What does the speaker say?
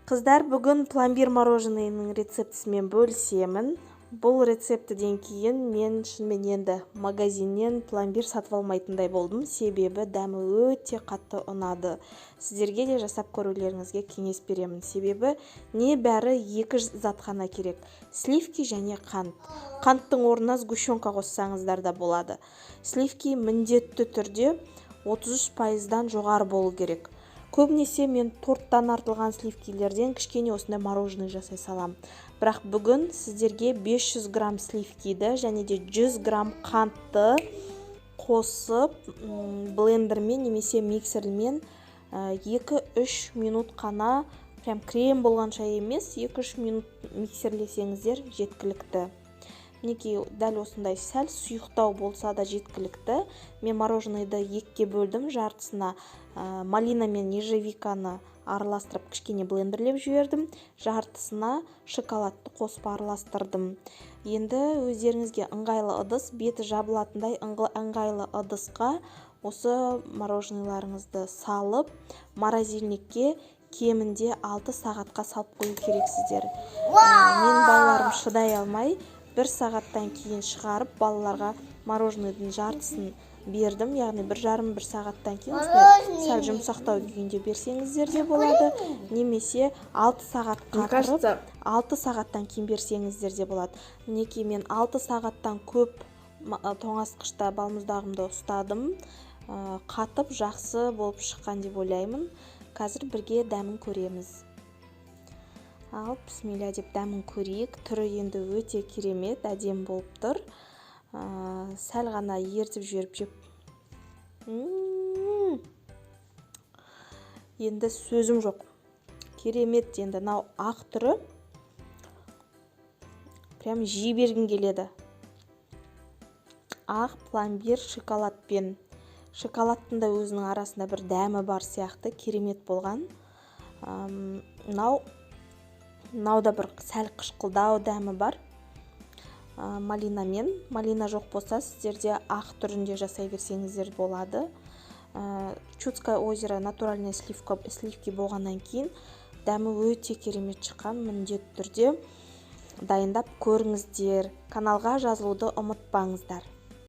Қыздар, бүгін пломбир мороженыйның рецептісімен бөлісемін. Бұл рецептіден кейін мен шынымен енді магазиннен пломбир сатып алмайтындай болдым. Себебі дәмі өте қатты ұнады. Сіздерге де жасап көрулеріңізге кеңес беремін. Себебі не бәрі екі зат қана керек. Сливки және қант. Қанттың орнына сгущенка қоссаңыздар да болады. Сливки міндетті түрде 33%-дан жоғары болу керек. Көбінесе мен торттан артылған сливкилерден кішкене осындай мороженый жасай салам. Бірақ бүгін сіздерге 500 грамм сливкиді және де 100 грамм қантты қосып блендермен немесе миксермен 2-3 минут қана, прям крем болғанша емес, 2-3 минут миксерлесеңіздер жеткілікті. Мінекей дәл осындай сәл сұйықтау болса да жеткілікті. Мен мороженыйды екіге бөлдім, жартысына малина мен ежевиканы араластырып кішкене блендерлеп жібердім, жартысына шоколадты қосып араластырдым. Енді өздеріңізге ыңғайлы ыдыс, беті жабылатындай ыңғайлы ыдысқа осы мороженыйларыңызды салып, морозильникке кемінде 6 сағатқа салып қою керексіздер. Мен балаларым шыдай алмай 1 сағаттан кейін шығарып, балаларға мороженыйдың жартысын бердім. Яғни 1,5-1 сағаттан кейін сәл жұмсақтау күйінде берсеңіздер де болады. Немесе 6 сағат қатырып, 6 сағаттан кейін берсеңіздер де болады. Мінекей мен 6 сағаттан көп тоңазытқышта балмұздағымды ұстадым. Қатып жақсы болып шыққан деп ойлаймын. Қазір бірге дәмін көреміз. Ал, бісмилля деп дәмін көрейік. Түрі енді өте керемет, әдем болып тұр. Сәл ғана ертіп жіберіп жеп. Енді сөзім жоқ. Керемет, енді нау ақ түрі. Прям жей бергім келеді. Ақ пломбир шоколадпен. Шоколадтың да өзінің арасында бір дәмі бар сияқты, керемет болған. Науда бір сәл қышқылдау дәмі бар. Малинамен. Малина жоқ болса, сіздерде ақ түрінде жасай берсеңіздер болады. Чудское озеро натуральный сливки болғаннан кейін дәмі өте керемет шыққан. Міндетті түрде дайындап көріңіздер. Каналға жазылуды ұмытпаңыздар.